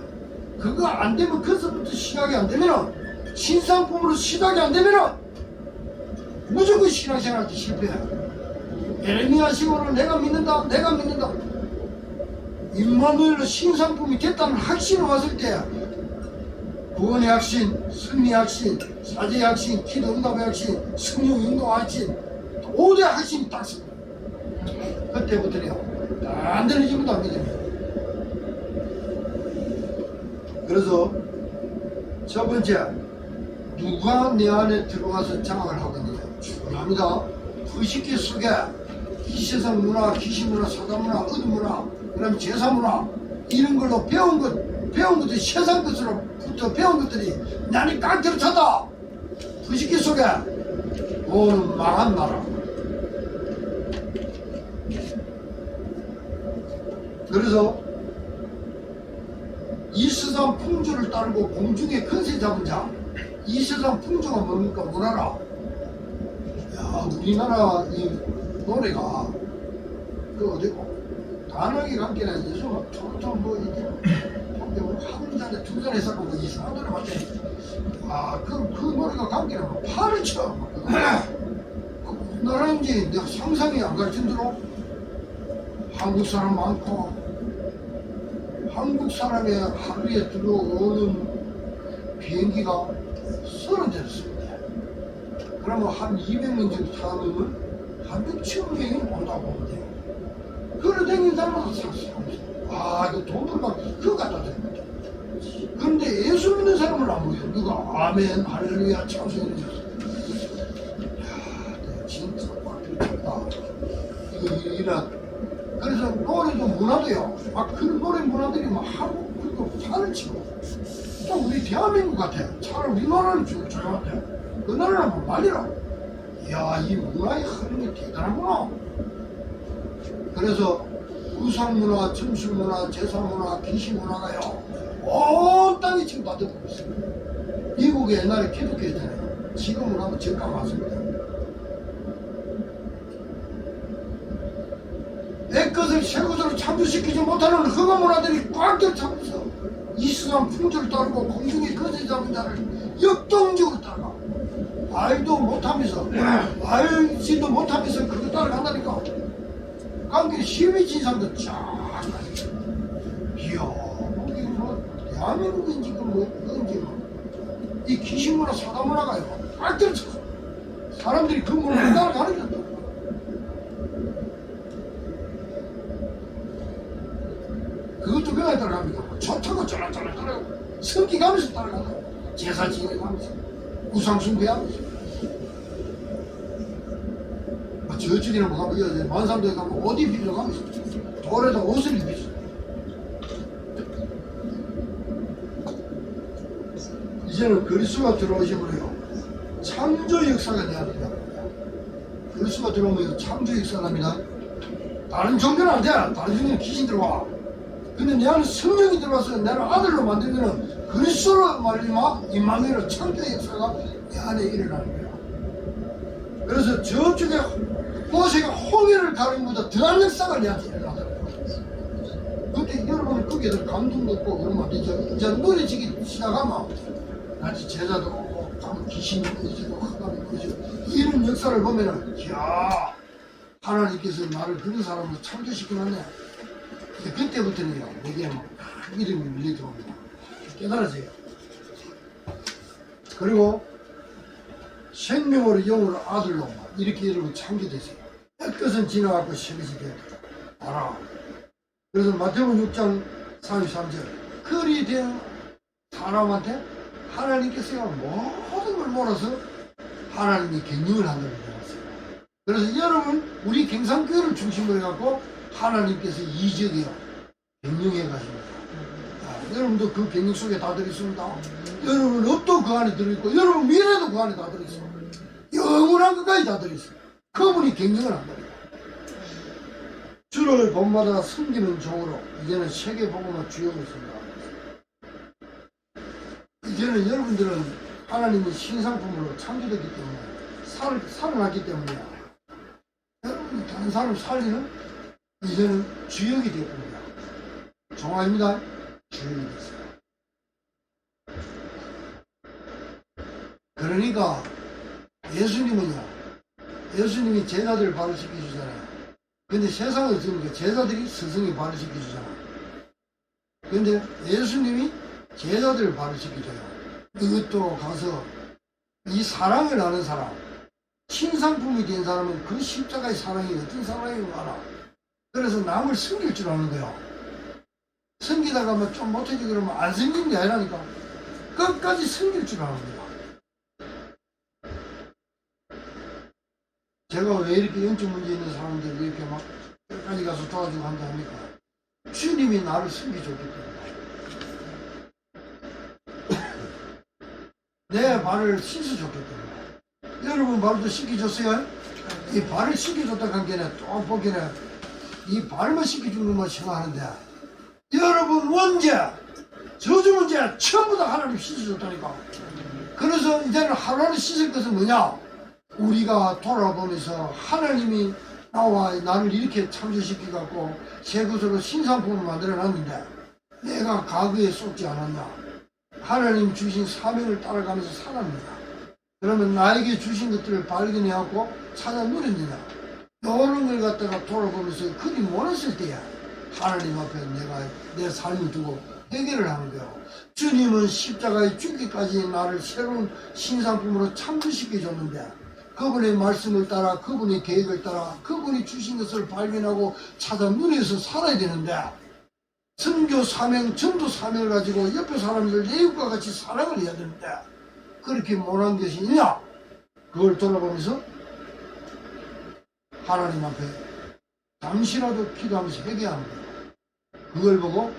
그거 안 되면 그서부터 시작이 안 되면 신상품으로 시작이 안 되면 무조건 신앙생활 실패해. 에레미야식으로 내가 믿는다 내가 믿는다. 임마누엘로 신상품이 됐다는 확신이 왔을 때 구원의 확신, 승리의 확신, 사제의 확신, 기도 응답의 확신, 성령 인도 확신 5대 확신이 딱 씁니다. 그때부터요 안 되는 지금도 안 믿습니다. 그래서 첫 번째 누가 내 안에 들어가서 장악을 하거든요. 중요합니다. 의식기 속에 이 세상 문화, 귀신 문화, 사단 문화, 어둠 문화, 그 다음에 제사 문화 이런 걸로 배운 것들이 세상 것으로부터 배운 것들이 나를 깡패로 쳤다. 의식기 속에 오는 망한 나라. 그래서 이 세상 풍조를 따르고 공중에 큰새 잡은 자, 이 세상 풍조가 뭡니까? 문화라. 야, 우리나라 이 노래가 그 어디고 단하게 관계나 요즘 막 톰톰 뭐 이게 한 잔에 두 잔에 사고 뭐 이상한 노래 맞대. 그 노래가 관계나 막 팔을 쳐. 우리나라인지 내가 상상이 안 가르친 대로 한국 사람 많고 한국 사람의 하루에 들어오는 비행기가 30대를 씁니다. 그러면 한 200명 정도 타면 한 6천 명이 온다고 보면 돼요. 그걸 댕긴 사람마다 샀어요. 이거 돈을 막 그거 갖다 댑니다. 그런데 예수 믿는 사람은 안 보여요. 누가 아멘 할렐루야 찬송해 주셨어요. 내가 진짜 꽉 들쳤다. 이거 그래서 노래도 문화도요. 그런 노래 문화들이 막 하고 그리고 차를 치고 또 우리 대한민국 같아. 차를 우리나라는 조용한데 그 나라는 뭐 말이라. 이야 이 문화의 흐름이 대단하구나. 그래서 우상문화, 점술문화, 제사문화, 귀신문화가요 온 땅에 지금 다 듣고 있습니다. 미국에 옛날에 기독교였잖아요. 지금은 한번 잠깐 왔습니다. 내 것을 새 것으로 창조시키지 못하는 흑암 문화들이 꽉 들어차면서 이 세상 풍조를 따르고 공중에 거저 잡은 자를 역동적으로 따라가. 알도 못하면서 알지도 못하면서 그거 따라간다니까. 관계 심해진 사람들 쫙 가지. 이야 거기 뭐 대한민국인지 어딘지 이 귀신문화 사다문화가요 꽉 들어차서 사람들이 그 문화를 따라가는 거다. 그것도 그냥 따라갑니다. 좋다고 쫄랑쫄랑 따라가고 성기 가면서 따라간다. 제사 지내가면서 우상 숭배하면서 저쪽에는 뭐 가면 만삼도에 가면 옷 입히러 가면서 돌에다 옷을 입히죠. 이제는 그리스도가 들어오시면요 창조 역사가 돼야 됩니다. 그리스도가 들어오면 창조 역사가 납니다. 다른 종교는 안 돼. 다른 종교는 귀신 들어와. 근데 내 안에 성령이 들어와서 나를 아들로 만들면 그리스도로 말미암아 임마누엘 창조 역사가 내 안에 일어나는 거야. 그래서 저쪽에 모세가 홍해를 가는 것보다 더한 역사가 내한테 일어나더라고요. 그때 여러분 거기에서 감동도 없고 그러면 안 되죠. 이제 노래 지기 시작하면 나한테 제자도 오고 가면 귀신이 꺼지고 흑암이 꺼지고 이런 역사를 보면은 이야 하나님께서 나를 그런 사람으로 창조시켜놨네. 그때부터는요 내게 막 믿음이 밀려 들어옵니다. 깨달아져요. 그리고 생명으로 영으로 아들로 이렇게 여러분 창조되세요. 끝은 지나가고 새것이 되었다. 알아. 그래서 마태복음 6장 33절 그리 된 사람한테 하나님께서 모든 걸 몰아서 하나님이 경영을 한다고 되었어요. 그래서 여러분 우리 경상교회를 중심으로 해갖고 하나님께서 이적이요 경영해 가십니다. 여러분도 그 경영 속에 다 들어있습니다. 여러분 업도 그 안에 들어있고 여러분 미래도 그 안에 다 들어있어요. 영원한 것까지 다 들어있어요. 그분이 경영을 한다니까. 주를 본받아 섬기는 종으로 이제는 세계복음을 주역을 쓴다. 저는 여러분들은 하나님의 신상품으로 창조됐기 때문에 살아났기 때문에 여러분이 다른 사람 살리는 이제는 주역이 되었습니다. 종아입니다. 주역이 됐어요. 그러니까 예수님이 제자들을 발을 시켜주잖아요. 근데 세상을 없으니까 제자들이 스승이 발을 시켜주잖아. 근데 예수님이 제자들을 발을 시켜줘요. 이것도 가서 이 사랑을 아는 사람, 신상품이 된 사람은 그 십자가의 사랑이 어떤 사랑인가 알아. 그래서 남을 섬길 줄 아는 거야. 섬기다가 뭐 좀 못해지고 그러면 안 섬기는 게 아니라니까. 끝까지 섬길 줄 아는 거야. 제가 왜 이렇게 영적 문제 있는 사람들을 이렇게 막 끝까지 가서 도와주고 한다 합니까? 주님이 나를 섬겨줬기 때문에. 내 발을 씻어줬기 때문에. 여러분 발도 씻겨줬어요? 이 발을 씻겨줬다 한 게네 또 보기네 이 발만 씻겨주는 것만 생각하는데 여러분 문제, 저주 문제 전부 다 하나님 씻어줬다니까. 그래서 이제는 하루하루 씻을 것은 뭐냐? 우리가 돌아보면서 하나님이 나와 나를 이렇게 창조시켜갖고 새 것으로 신상품을 만들어놨는데 내가 과거에 쏟지 않았냐? 하나님 주신 사명을 따라가면서 살았느냐? 그러면 나에게 주신 것들을 발견해갖고 찾아 누렸느냐? 이런 걸 갖다가 돌아보면서 그리 못했을 때야 하나님 앞에 내가 내 삶을 두고 해결을 하는 거예요. 주님은 십자가에 죽기까지 나를 새로운 신상품으로 창조시켜줬는데 그분의 말씀을 따라 그분의 계획을 따라 그분이 주신 것을 발견하고 찾아 누려서 살아야 되는데 선교 사명, 전도 사명을 가지고 옆에 사람들 내육과 같이 사랑을 해야 되는데 그렇게 못한 것이 있냐? 그걸 돌아보면서 하나님 앞에 잠시라도 기도하면서 회개하는 거예요. 그걸 보고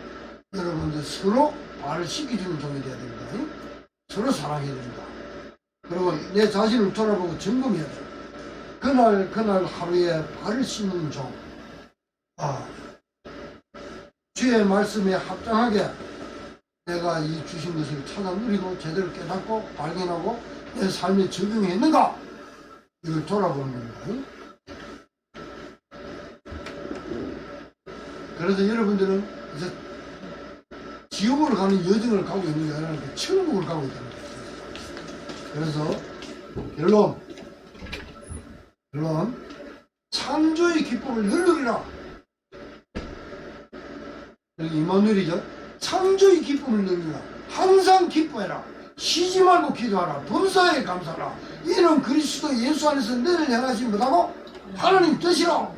여러분들 서로 발을 씻겨주는 종이 돼야 됩니다. 서로 사랑해야 됩니다. 그리고 내 자신을 돌아보고 점검해야 돼요. 그날 하루에 발을 씻는 종. 주의 말씀에 합당하게 내가 이 주신 것을 찾아 누리고 제대로 깨닫고 발견하고 내 삶에 적용했는가? 이걸 돌아보는 겁니다. 그래서 여러분들은 이제 지옥으로 가는 여정을 가고 있는 게 아니라 천국을 가고 있다는 거예요. 그래서 결론 창조의 기쁨을 누리라. 여기 이마누엘이죠. 창조의 기쁨을 누리라. 항상 기뻐해라. 쉬지 말고 기도하라. 범사에 감사하라. 이는 그리스도 예수 안에서 너를 향하신 뭐라고? 하나님 뜻이라.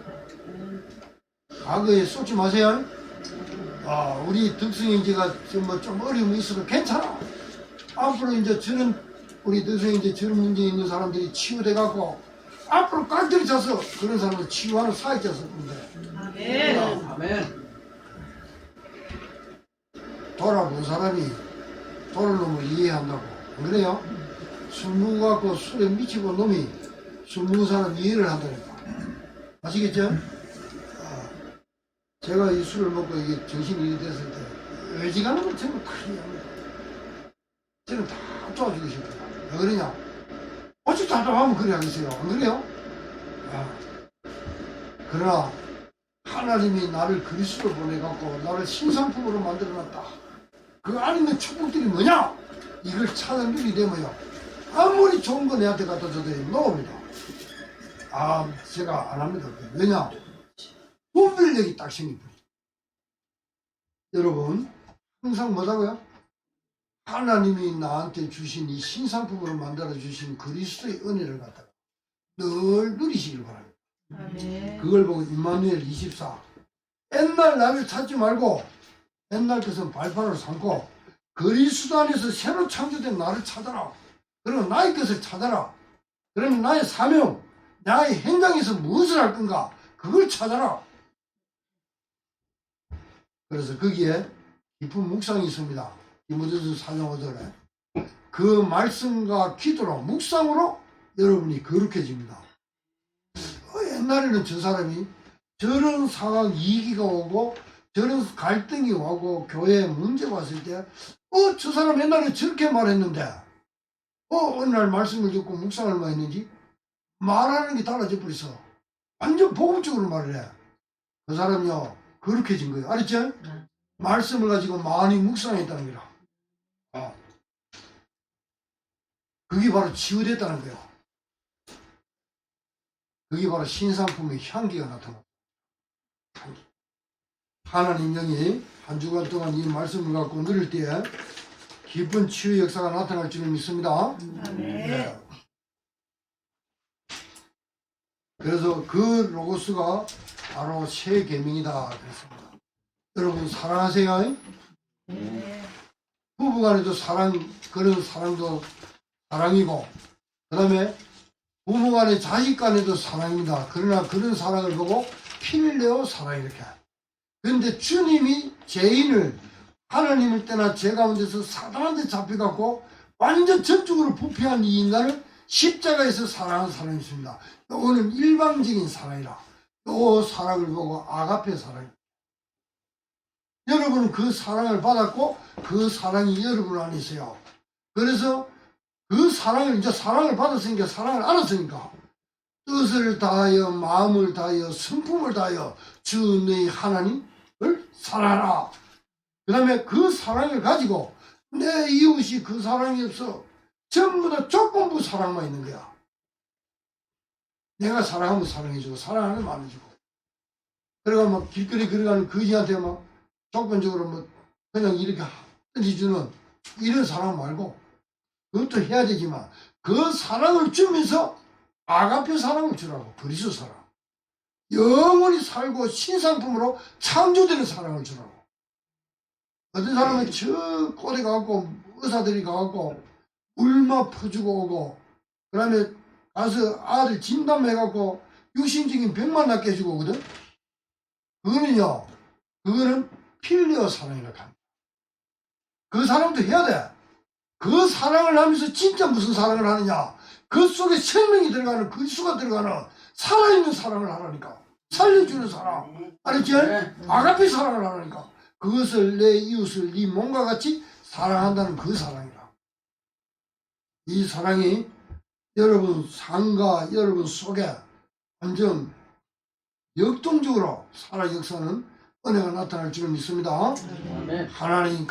과거에 쏟지 마세요. 우리 덕성이 이제가 좀 어려움이 있어도 괜찮아. 앞으로 이제 우리 덕성이 이제 저런 문제 있는 사람들이 치유돼갖고 앞으로 깍들이 차서 그런 사람을 치유하는 사역자 썼는데. 아멘. 아멘. 돌아본 사람이 돌을 놈을 이해한다고. 안 그래요? 술 먹어갖고 술에 미치고 놈이 술 먹은 사람 이해를 한다니까. 아시겠죠? 제가 이 술을 먹고 이게 정신이 이래 됐을 때 의지가는 건 정말 큰일 납니다. 저는 다 도와주고 싶어요. 왜 그러냐? 어찌 답답하면 그래 하겠어요. 안 그래요? 그러나 하나님이 나를 그리스도로 보내갖고 나를 신상품으로 만들어놨다. 그 안에 있는 축복들이 뭐냐? 이걸 찾는 일이 되면요. 아무리 좋은 거 내한테 갖다 줘도 놓습니다. 제가 안 합니다. 왜냐? 분별력이 딱 생깁니다. 여러분, 항상 뭐라고요? 하나님이 나한테 주신 이 신상품으로 만들어 주신 그리스도의 은혜를 갖다가 늘 누리시길 바랍니다. 아멘. 그걸 보고 임마누엘 24 옛날 나를 찾지 말고 옛날 것은 발판으로 삼고 그리스도 안에서 새로 창조된 나를 찾아라. 그리고 나의 것을 찾아라. 그러면 나의 사명, 나의 현장에서 무엇을 할 건가? 그걸 찾아라. 그래서 거기에 깊은 묵상이 있습니다. 디모데후서 4장 5절에 그 말씀과 기도로 묵상으로 여러분이 거룩해집니다. 옛날에는 저 사람이 저런 상황 위기가 오고 저런 갈등이 오고 교회에 문제가 왔을 때 저 사람 옛날에 저렇게 말했는데 어느 날 말씀을 듣고 묵상을 많이 했는지 말하는 게 달라져 버렸어. 완전 복음적으로 말을 해. 그 사람이요 그렇게 진 거예요. 알았죠? 말씀을 가지고 많이 묵상했다는 거라. 그게 바로 치유됐다는 거예요. 그게 바로 신상품의 향기가 나타납니다. 하나님 영이 한 주간 동안 이 말씀을 갖고 누릴 때에 깊은 치유 역사가 나타날 줄을 믿습니다. 네. 그래서 그 로고스가 바로 새 계명이다 그랬습니다. 여러분 사랑하세요. 부부간에도 사랑, 그런 사랑도 사랑이고 그 다음에 부모간에 자식간에도 사랑입니다. 그러나 그런 사랑을 보고 피를 내어 사랑 이렇게. 그런데 주님이 죄인을 하나님을 떠나 죄 가운데서 사단한테 잡혀갖고 완전 전적으로 부패한 이 인간을 십자가에서 사랑하는 사람이 있습니다. 이거는 일방적인 사랑이라. 이 사랑을 보고 아가페 사랑입니다. 여러분은 그 사랑을 받았고 그 사랑이 여러분 안에 있어요. 그래서 그 사랑을 이제 사랑을 받았으니까 사랑을 알았으니까 뜻을 다하여 마음을 다하여 성품을 다하여 주 너희 하나님을 사랑하라. 그 다음에 그 사랑을 가지고 내 이웃이 그 사랑이 없어. 전부 다 조건부 사랑만 있는 거야. 내가 사랑하면 사랑해주고 사랑하면 말해주고. 그래가 막 길거리 걸어가는 거지한테 막 조건적으로 뭐 그냥 이렇게 던져주는 이런 사랑 말고 그것도 해야 되지만 그 사랑을 주면서 아가페 사랑을 주라고. 그리스도 사랑. 영원히 살고 신상품으로 창조되는 사랑을 주라고. 어떤 사람은 저 꼴에 가갖고 의사들이 가갖고 울마 퍼주고 오고 그 다음에 가서 아들 진단해갖고 육신적인 병만 낫게 해주고 오거든. 그거는요 그거는 필리어 사랑이라고 합니다. 그 사랑도 해야 돼. 그 사랑을 하면서 진짜 무슨 사랑을 하느냐, 그 속에 생명이 들어가는 그리스도가 들어가는 살아있는 사랑을 하라니까. 살려주는 사랑. 알았지? 아가페 사랑을 하라니까. 그것을 내 이웃을 네 몸과 같이 사랑한다는 그 사랑이라. 이 사랑이 여러분 삶과 여러분 속에 완전 역동적으로 살아 역사는 은혜가 나타날 줄을 믿습니다. 하나님